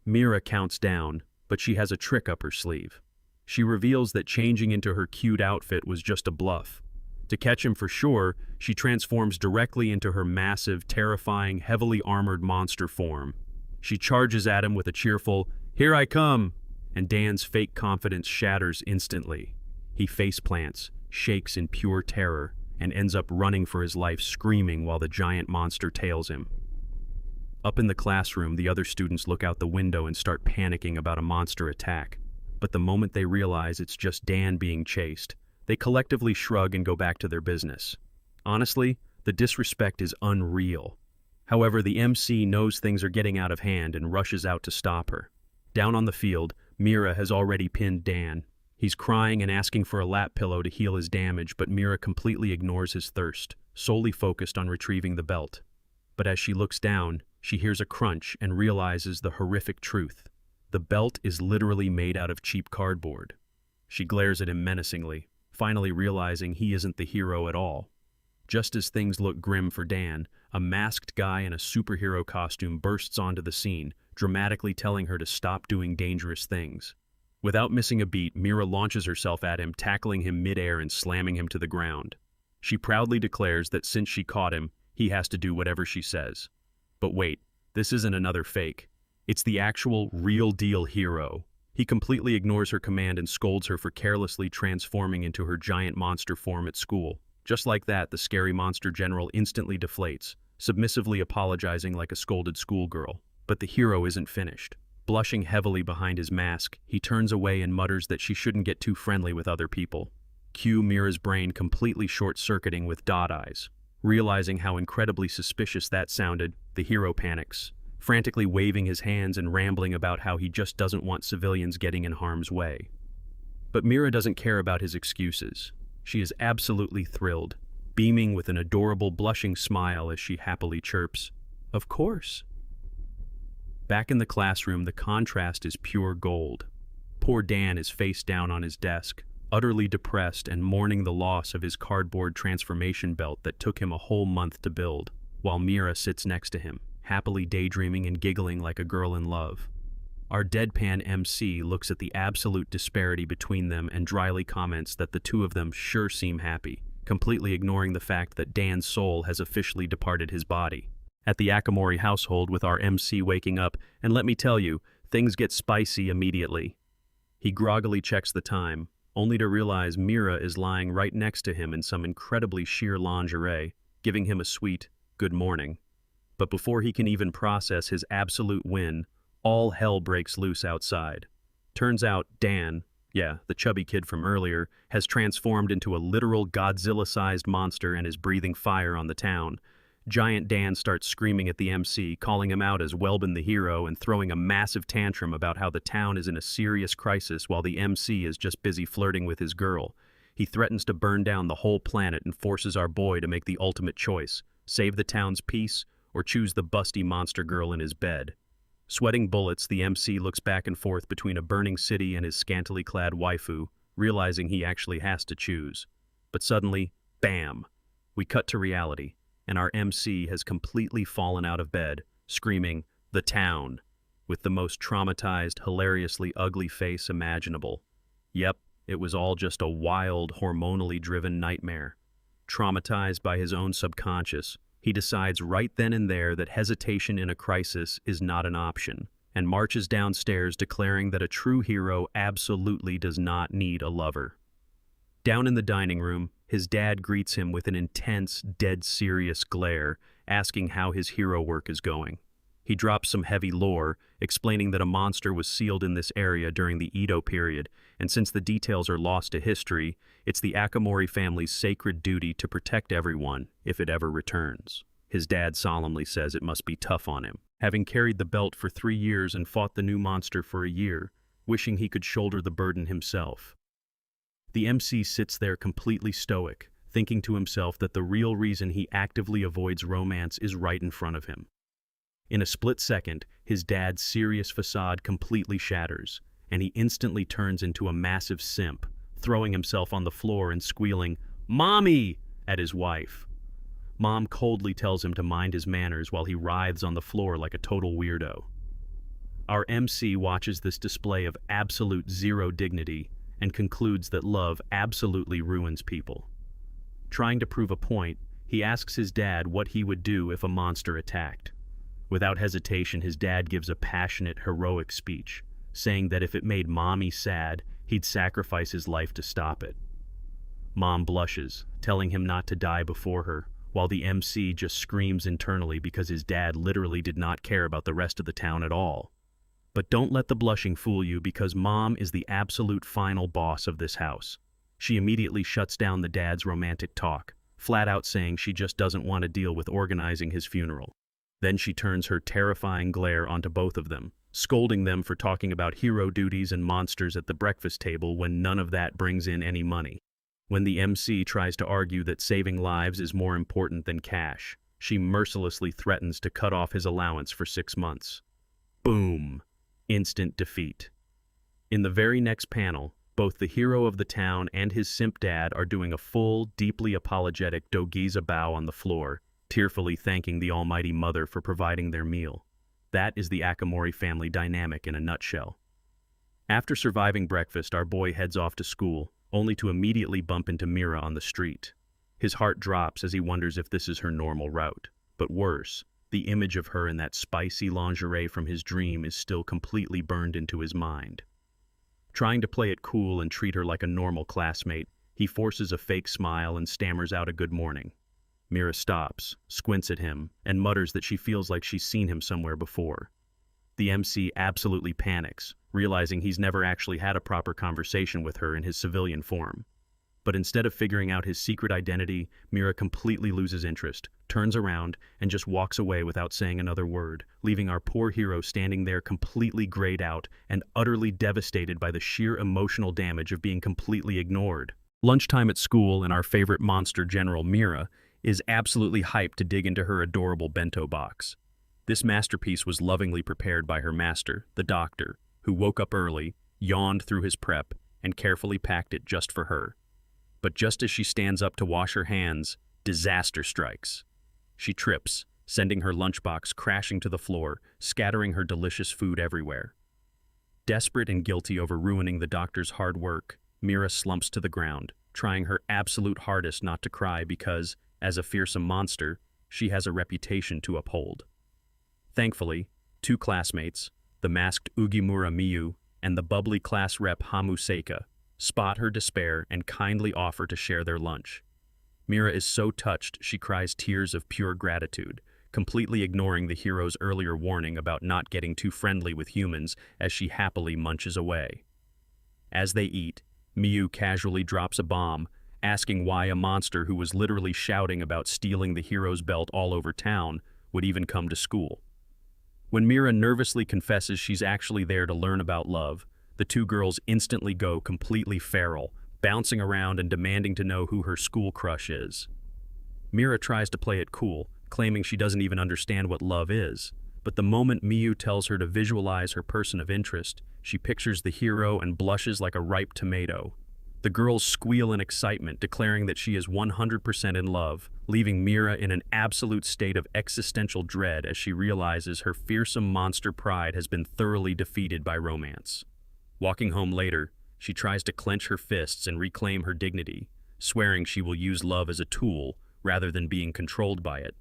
Mira counts down, but she has a trick up her sleeve. She reveals that changing into her cute outfit was just a bluff. To catch him for sure, she transforms directly into her massive, terrifying, heavily armored monster form. She charges at him with a cheerful, "Here I come!" and Dan's fake confidence shatters instantly. He faceplants, shakes in pure terror, and ends up running for his life screaming while the giant monster tails him. Up in the classroom, the other students look out the window and start panicking about a monster attack. But the moment they realize it's just Dan being chased, they collectively shrug and go back to their business. Honestly, the disrespect is unreal. However, the MC knows things are getting out of hand and rushes out to stop her. Down on the field, Mira has already pinned Dan. He's crying and asking for a lap pillow to heal his damage, but Mira completely ignores his thirst, solely focused on retrieving the belt. But as she looks down, she hears a crunch and realizes the horrific truth. The belt is literally made out of cheap cardboard. She glares at him menacingly, finally realizing he isn't the hero at all. Just as things look grim for Dan, a masked guy in a superhero costume bursts onto the scene, dramatically telling her to stop doing dangerous things. Without missing a beat, Mira launches herself at him, tackling him midair and slamming him to the ground. She proudly declares that since she caught him, he has to do whatever she says. But wait, this isn't another fake. It's the actual, real-deal hero. He completely ignores her command and scolds her for carelessly transforming into her giant monster form at school. Just like that, the scary monster general instantly deflates, submissively apologizing like a scolded schoolgirl. But the hero isn't finished. Blushing heavily behind his mask, he turns away and mutters that she shouldn't get too friendly with other people. Cue Mira's brain completely short-circuiting with dot eyes. Realizing how incredibly suspicious that sounded, the hero panics, frantically waving his hands and rambling about how he just doesn't want civilians getting in harm's way. But Mira doesn't care about his excuses. She is absolutely thrilled, beaming with an adorable blushing smile as she happily chirps, "Of course." Back in the classroom, the contrast is pure gold. Poor Dan is face down on his desk, utterly depressed and mourning the loss of his cardboard transformation belt that took him a whole month to build, while Mira sits next to him, happily daydreaming and giggling like a girl in love. Our deadpan MC looks at the absolute disparity between them and dryly comments that the two of them sure seem happy, completely ignoring the fact that Dan's soul has officially departed his body. At the Akamori household, with our MC waking up, and let me tell you, things get spicy immediately. He groggily checks the time, only to realize Mira is lying right next to him in some incredibly sheer lingerie, giving him a sweet good morning. But before he can even process his absolute win, all hell breaks loose outside. Turns out Dan, the chubby kid from earlier, has transformed into a literal Godzilla-sized monster and is breathing fire on the town. Giant Dan starts screaming at the MC, calling him out as Welbin the hero and throwing a massive tantrum about how the town is in a serious crisis while the MC is just busy flirting with his girl. He threatens to burn down the whole planet and forces our boy to make the ultimate choice: save the town's peace or choose the busty monster girl in his bed. Sweating bullets, the MC looks back and forth between a burning city and his scantily clad waifu, realizing he actually has to choose. But suddenly, bam! We cut to reality, and our MC has completely fallen out of bed, screaming, "The town!" with the most traumatized, hilariously ugly face imaginable. Yep, it was all just a wild, hormonally driven nightmare. Traumatized by his own subconscious, he decides right then and there that hesitation in a crisis is not an option, and marches downstairs declaring that a true hero absolutely does not need a lover. Down in the dining room, his dad greets him with an intense, dead serious glare, asking how his hero work is going. He drops some heavy lore, explaining that a monster was sealed in this area during the Edo period, and since the details are lost to history, it's the Akamori family's sacred duty to protect everyone if it ever returns. His dad solemnly says it must be tough on him, having carried the belt for 3 years and fought the new monster for a year, wishing he could shoulder the burden himself. The MC sits there completely stoic, thinking to himself that the real reason he actively avoids romance is right in front of him. In a split second, his dad's serious facade completely shatters, and he instantly turns into a massive simp, throwing himself on the floor and squealing, "Mommy!" at his wife. Mom coldly tells him to mind his manners while he writhes on the floor like a total weirdo. Our MC watches this display of absolute zero dignity and concludes that love absolutely ruins people. Trying to prove a point, he asks his dad what he would do if a monster attacked. Without hesitation, his dad gives a passionate, heroic speech, saying that if it made Mommy sad, he'd sacrifice his life to stop it. Mom blushes, telling him not to die before her, while the MC just screams internally because his dad literally did not care about the rest of the town at all. But don't let the blushing fool you, because Mom is the absolute final boss of this house. She immediately shuts down the dad's romantic talk, flat out saying she just doesn't want to deal with organizing his funeral. Then she turns her terrifying glare onto both of them, scolding them for talking about hero duties and monsters at the breakfast table when none of that brings in any money. When the MC tries to argue that saving lives is more important than cash, she mercilessly threatens to cut off his allowance for 6 months. Boom! Instant defeat. In the very next panel, both the hero of the town and his simp dad are doing a full, deeply apologetic dogiza bow on the floor, tearfully thanking the Almighty Mother for providing their meal. That is the Akamori family dynamic in a nutshell. After surviving breakfast, our boy heads off to school, only to immediately bump into Mira on the street. His heart drops as he wonders if this is her normal route. But worse, the image of her in that spicy lingerie from his dream is still completely burned into his mind. Trying to play it cool and treat her like a normal classmate, he forces a fake smile and stammers out a good morning. Mira stops, squints at him, and mutters that she feels like she's seen him somewhere before. The MC absolutely panics, realizing he's never actually had a proper conversation with her in his civilian form. But instead of figuring out his secret identity, Mira completely loses interest, turns around, and just walks away without saying another word, leaving our poor hero standing there completely grayed out and utterly devastated by the sheer emotional damage of being completely ignored. Lunchtime at school, and our favorite monster general, Mira, is absolutely hyped to dig into her adorable bento box. This masterpiece was lovingly prepared by her master, the doctor, who woke up early, yawned through his prep, and carefully packed it just for her. But just as she stands up to wash her hands, disaster strikes. She trips, sending her lunchbox crashing to the floor, scattering her delicious food everywhere. Desperate and guilty over ruining the doctor's hard work, Mira slumps to the ground, trying her absolute hardest not to cry because, as a fearsome monster, she has a reputation to uphold. Thankfully, 2 classmates, the masked Ugimura Miyu and the bubbly class rep Hamu Seika, spot her despair and kindly offer to share their lunch. Mira is so touched she cries tears of pure gratitude, completely ignoring the hero's earlier warning about not getting too friendly with humans as she happily munches away. As they eat, Miyu casually drops a bomb, asking why a monster who was literally shouting about stealing the hero's belt all over town would even come to school. When Mira nervously confesses she's actually there to learn about love, the 2 girls instantly go completely feral, bouncing around and demanding to know who her school crush is. Mira tries to play it cool, claiming she doesn't even understand what love is, but the moment Miyu tells her to visualize her person of interest, she pictures the hero and blushes like a ripe tomato. The girls squeal in excitement, declaring that she is 100% in love, leaving Mira in an absolute state of existential dread as she realizes her fearsome monster pride has been thoroughly defeated by romance. Walking home later, she tries to clench her fists and reclaim her dignity, swearing she will use love as a tool rather than being controlled by it.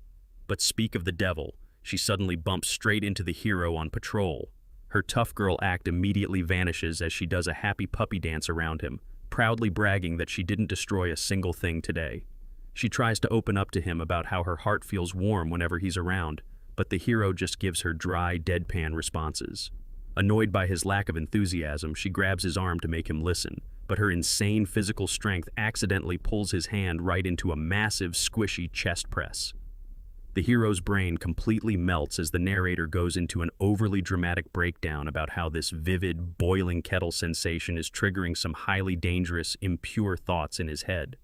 But speak of the devil, she suddenly bumps straight into the hero on patrol. Her tough girl act immediately vanishes as she does a happy puppy dance around him, proudly bragging that she didn't destroy a single thing today. She tries to open up to him about how her heart feels warm whenever he's around, but the hero just gives her dry, deadpan responses. Annoyed by his lack of enthusiasm, she grabs his arm to make him listen, but her insane physical strength accidentally pulls his hand right into a massive, squishy chest press. The hero's brain completely melts as the narrator goes into an overly dramatic breakdown about how this vivid, boiling kettle sensation is triggering some highly dangerous, impure thoughts in his head.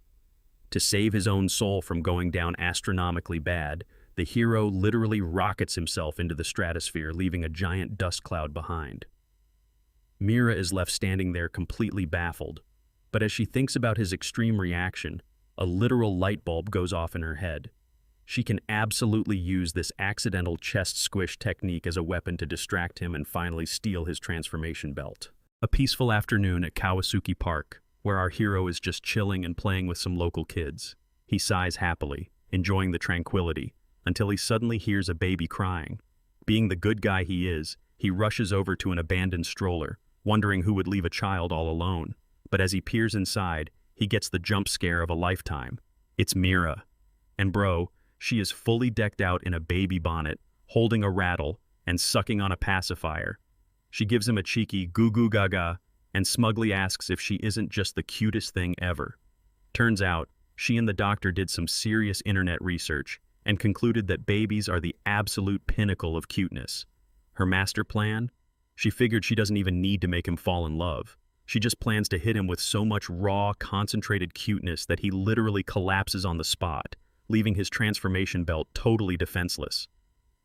To save his own soul from going down astronomically bad, the hero literally rockets himself into the stratosphere, leaving a giant dust cloud behind. Mira is left standing there completely baffled, but as she thinks about his extreme reaction, a literal light bulb goes off in her head. She can absolutely use this accidental chest squish technique as a weapon to distract him and finally steal his transformation belt. A peaceful afternoon at Kawasuki Park, where our hero is just chilling and playing with some local kids. He sighs happily, enjoying the tranquility, until he suddenly hears a baby crying. Being the good guy he is, he rushes over to an abandoned stroller, wondering who would leave a child all alone. But as he peers inside, he gets the jump scare of a lifetime. It's Mira. And bro, she is fully decked out in a baby bonnet, holding a rattle, and sucking on a pacifier. She gives him a cheeky goo-goo gaga and smugly asks if she isn't just the cutest thing ever. Turns out, she and the doctor did some serious internet research and concluded that babies are the absolute pinnacle of cuteness. Her master plan? She figured she doesn't even need to make him fall in love. She just plans to hit him with so much raw, concentrated cuteness that he literally collapses on the spot, leaving his transformation belt totally defenseless.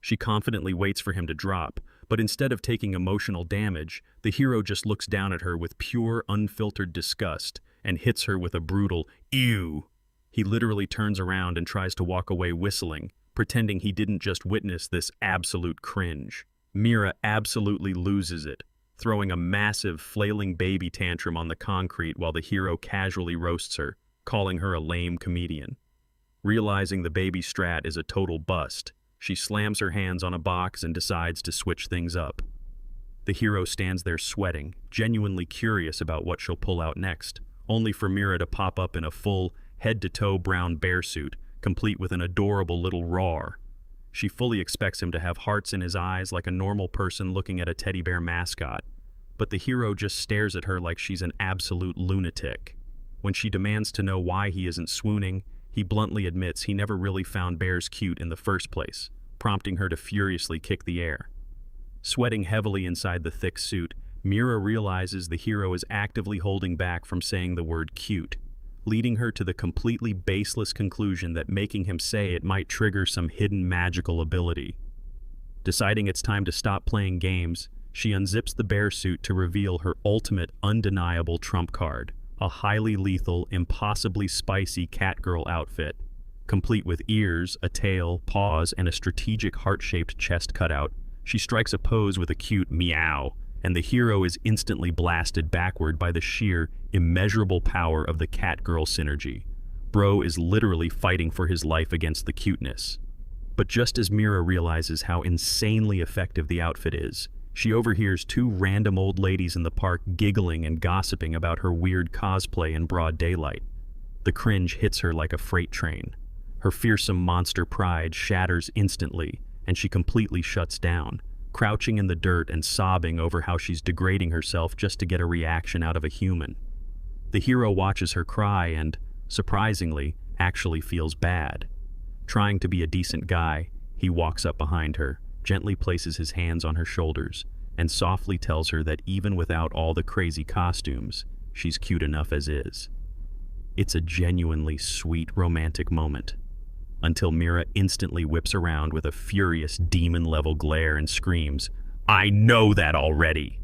She confidently waits for him to drop, but instead of taking emotional damage, the hero just looks down at her with pure, unfiltered disgust and hits her with a brutal, "Ew." He literally turns around and tries to walk away whistling, pretending he didn't just witness this absolute cringe. Mira absolutely loses it, throwing a massive, flailing baby tantrum on the concrete while the hero casually roasts her, calling her a lame comedian. Realizing the baby strat is a total bust, she slams her hands on a box and decides to switch things up. The hero stands there sweating, genuinely curious about what she'll pull out next, only for Mira to pop up in a full, head-to-toe brown bear suit, complete with an adorable little roar. She fully expects him to have hearts in his eyes like a normal person looking at a teddy bear mascot, but the hero just stares at her like she's an absolute lunatic. When she demands to know why he isn't swooning, he bluntly admits he never really found bears cute in the first place, prompting her to furiously kick the air. Sweating heavily inside the thick suit, Mira realizes the hero is actively holding back from saying the word cute, leading her to the completely baseless conclusion that making him say it might trigger some hidden magical ability. Deciding it's time to stop playing games, she unzips the bear suit to reveal her ultimate undeniable trump card, a highly lethal, impossibly spicy catgirl outfit, complete with ears, a tail, paws, and a strategic heart-shaped chest cutout. She strikes a pose with a cute meow, and the hero is instantly blasted backward by the sheer, immeasurable power of the cat-girl synergy. Bro is literally fighting for his life against the cuteness. But just as Mira realizes how insanely effective the outfit is, she overhears two random old ladies in the park giggling and gossiping about her weird cosplay in broad daylight. The cringe hits her like a freight train. Her fearsome monster pride shatters instantly, and she completely shuts down, crouching in the dirt and sobbing over how she's degrading herself just to get a reaction out of a human. The hero watches her cry and, surprisingly, actually feels bad. Trying to be a decent guy, he walks up behind her, gently places his hands on her shoulders, and softly tells her that even without all the crazy costumes, she's cute enough as is. It's a genuinely sweet romantic moment, until Mira instantly whips around with a furious demon-level glare and screams, "I know that already!"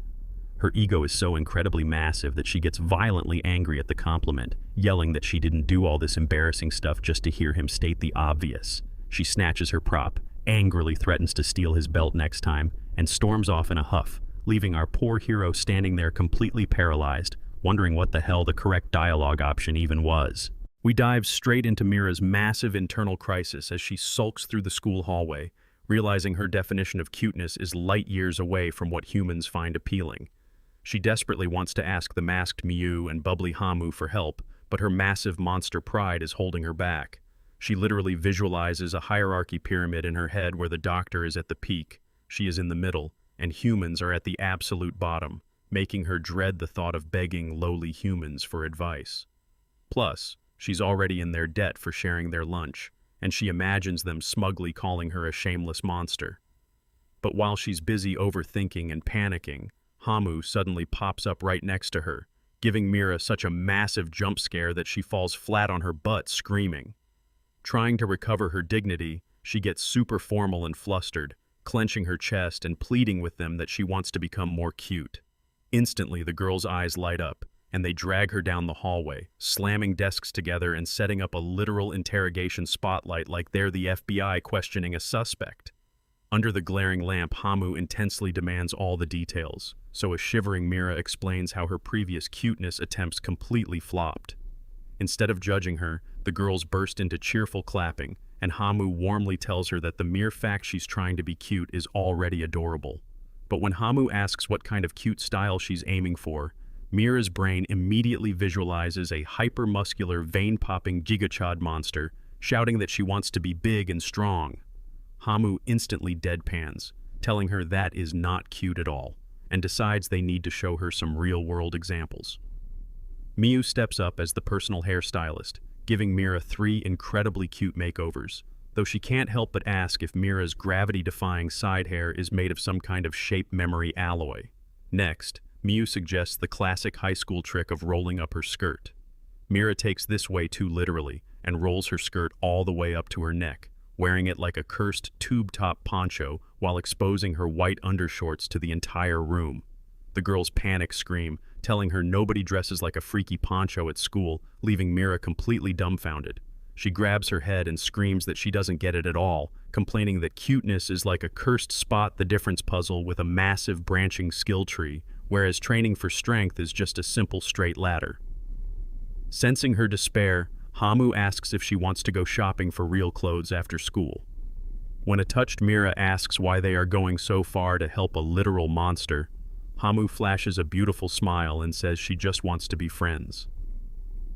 Her ego is so incredibly massive that she gets violently angry at the compliment, yelling that she didn't do all this embarrassing stuff just to hear him state the obvious. She snatches her prop, angrily threatens to steal his belt next time, and storms off in a huff, leaving our poor hero standing there completely paralyzed, wondering what the hell the correct dialogue option even was. We dive straight into Mira's massive internal crisis as she sulks through the school hallway, realizing her definition of cuteness is light years away from what humans find appealing. She desperately wants to ask the masked Miu and bubbly Hamu for help, but her massive monster pride is holding her back. She literally visualizes a hierarchy pyramid in her head where the doctor is at the peak, she is in the middle, and humans are at the absolute bottom, making her dread the thought of begging lowly humans for advice. Plus, she's already in their debt for sharing their lunch, and she imagines them smugly calling her a shameless monster. But while she's busy overthinking and panicking, Hamu suddenly pops up right next to her, giving Mira such a massive jump scare that she falls flat on her butt screaming. Trying to recover her dignity, she gets super formal and flustered, clenching her chest and pleading with them that she wants to become more cute. Instantly, the girls' eyes light up, and they drag her down the hallway, slamming desks together and setting up a literal interrogation spotlight like they're the FBI questioning a suspect. Under the glaring lamp, Hamu intensely demands all the details, so a shivering Mira explains how her previous cuteness attempts completely flopped. Instead of judging her, the girls burst into cheerful clapping, and Hamu warmly tells her that the mere fact she's trying to be cute is already adorable. But when Hamu asks what kind of cute style she's aiming for, Mira's brain immediately visualizes a hyper-muscular, vein-popping gigachad monster, shouting that she wants to be big and strong. Hamu instantly deadpans, telling her that is not cute at all, and decides they need to show her some real-world examples. Miu steps up as the personal hairstylist, giving Mira 3 incredibly cute makeovers, though she can't help but ask if Mira's gravity-defying side hair is made of some kind of shape memory alloy. Next, Miu suggests the classic high school trick of rolling up her skirt. Mira takes this way too literally and rolls her skirt all the way up to her neck, wearing it like a cursed tube-top poncho while exposing her white undershorts to the entire room. The girls panic scream, telling her nobody dresses like a freaky poncho at school, leaving Mira completely dumbfounded. She grabs her head and screams that she doesn't get it at all, complaining that cuteness is like a cursed spot the difference puzzle with a massive branching skill tree, whereas training for strength is just a simple straight ladder. Sensing her despair, Hamu asks if she wants to go shopping for real clothes after school. When a touched Mira asks why they are going so far to help a literal monster, Hamu flashes a beautiful smile and says she just wants to be friends.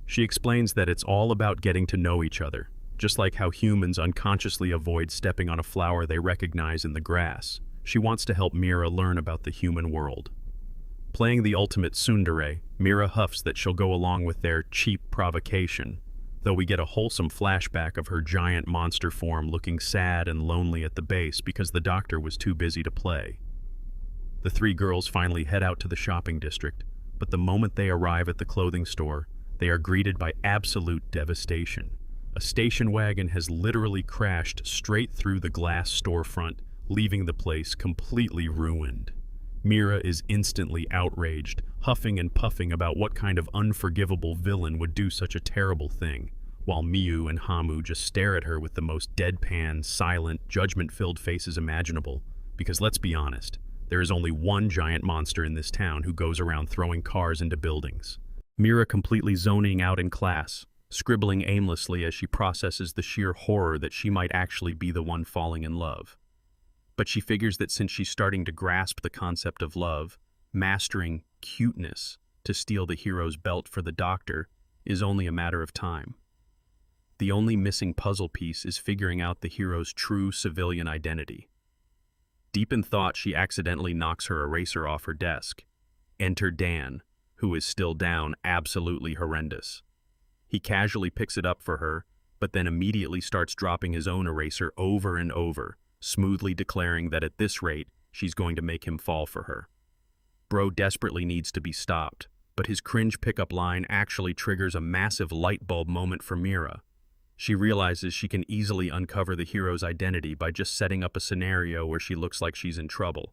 She explains that it's all about getting to know each other, just like how humans unconsciously avoid stepping on a flower they recognize in the grass. She wants to help Mira learn about the human world. Playing the ultimate tsundere, Mira huffs that she'll go along with their cheap provocation, though we get a wholesome flashback of her giant monster form looking sad and lonely at the base because the doctor was too busy to play. The 3 girls finally head out to the shopping district, but the moment they arrive at the clothing store, they are greeted by absolute devastation. A station wagon has literally crashed straight through the glass storefront, leaving the place completely ruined. Mira is instantly outraged, huffing and puffing about what kind of unforgivable villain would do such a terrible thing, while Miu and Hamu just stare at her with the most deadpan, silent, judgment-filled faces imaginable, because let's be honest, there is only one giant monster in this town who goes around throwing cars into buildings. Mira completely zoning out in class, scribbling aimlessly as she processes the sheer horror that she might actually be the one falling in love. But she figures that since she's starting to grasp the concept of love, mastering cuteness to steal the hero's belt for the doctor is only a matter of time. The only missing puzzle piece is figuring out the hero's true civilian identity. Deep in thought, she accidentally knocks her eraser off her desk. Enter Dan, who is still down, absolutely horrendous. He casually picks it up for her, but then immediately starts dropping his own eraser over and over, smoothly declaring that at this rate, she's going to make him fall for her. Bro desperately needs to be stopped, but his cringe pickup line actually triggers a massive light bulb moment for Mira. She realizes she can easily uncover the hero's identity by just setting up a scenario where she looks like she's in trouble.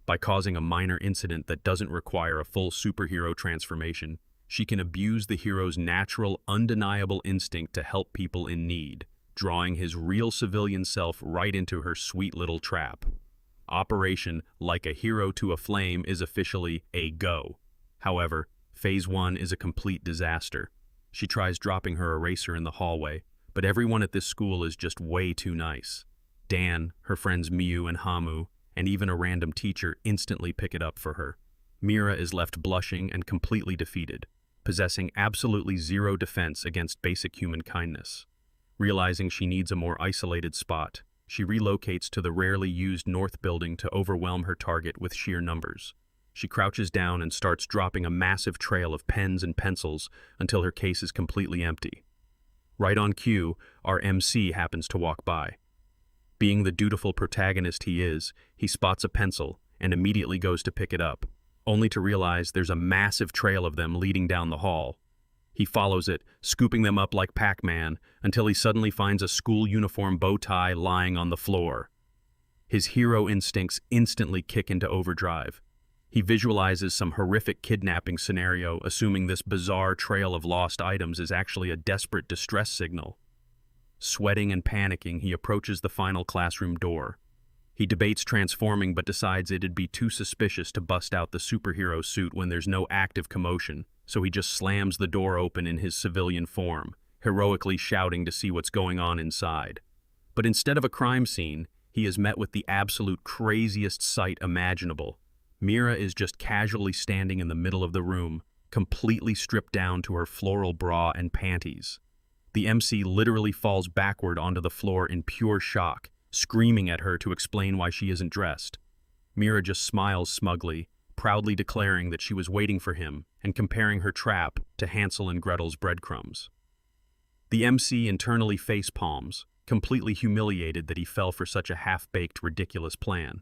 By causing a minor incident that doesn't require a full superhero transformation, she can abuse the hero's natural, undeniable instinct to help people in need, drawing his real civilian self right into her sweet little trap. Operation Like a Hero to a Flame is officially a go. However, Phase 1 is a complete disaster. She tries dropping her eraser in the hallway, but everyone at this school is just way too nice. Dan, her friends Miu and Hamu, and even a random teacher instantly pick it up for her. Mira is left blushing and completely defeated, possessing absolutely zero defense against basic human kindness. Realizing she needs a more isolated spot, she relocates to the rarely used north building to overwhelm her target with sheer numbers. She crouches down and starts dropping a massive trail of pens and pencils until her case is completely empty. Right on cue, our MC happens to walk by. Being the dutiful protagonist he is, he spots a pencil and immediately goes to pick it up, only to realize there's a massive trail of them leading down the hall. He follows it, scooping them up like Pac-Man, until he suddenly finds a school uniform bow tie lying on the floor. His hero instincts instantly kick into overdrive. He visualizes some horrific kidnapping scenario, assuming this bizarre trail of lost items is actually a desperate distress signal. Sweating and panicking, he approaches the final classroom door. He debates transforming but decides it'd be too suspicious to bust out the superhero suit when there's no active commotion, so he just slams the door open in his civilian form, heroically shouting to see what's going on inside. But instead of a crime scene, he is met with the absolute craziest sight imaginable. Mira is just casually standing in the middle of the room, completely stripped down to her floral bra and panties. The MC literally falls backward onto the floor in pure shock, screaming at her to explain why she isn't dressed. Mira just smiles smugly, proudly declaring that she was waiting for him and comparing her trap to Hansel and Gretel's breadcrumbs. The MC internally facepalms, completely humiliated that he fell for such a half-baked, ridiculous plan.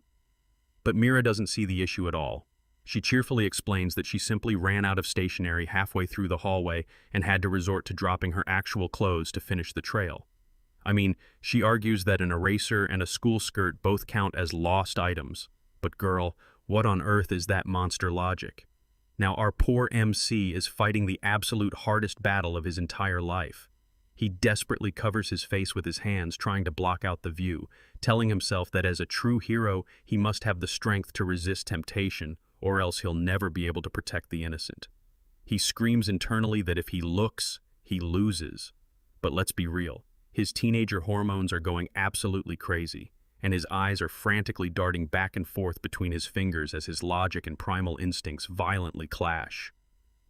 But Mira doesn't see the issue at all. She cheerfully explains that she simply ran out of stationery halfway through the hallway and had to resort to dropping her actual clothes to finish the trail. I mean, she argues that an eraser and a school skirt both count as lost items. But girl, what on earth is that monster logic? Now our poor MC is fighting the absolute hardest battle of his entire life. He desperately covers his face with his hands, trying to block out the view, telling himself that as a true hero, he must have the strength to resist temptation, or else he'll never be able to protect the innocent. He screams internally that if he looks, he loses. But let's be real, his teenager hormones are going absolutely crazy, and his eyes are frantically darting back and forth between his fingers as his logic and primal instincts violently clash.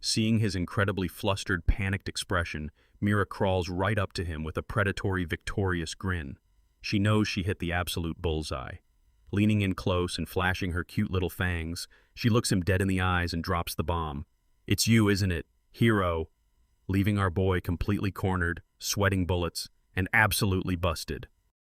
Seeing his incredibly flustered, panicked expression, Mira crawls right up to him with a predatory, victorious grin. She knows she hit the absolute bullseye. Leaning in close and flashing her cute little fangs, she looks him dead in the eyes and drops the bomb. "It's you, isn't it, hero?" Leaving our boy completely cornered, sweating bullets, and absolutely busted.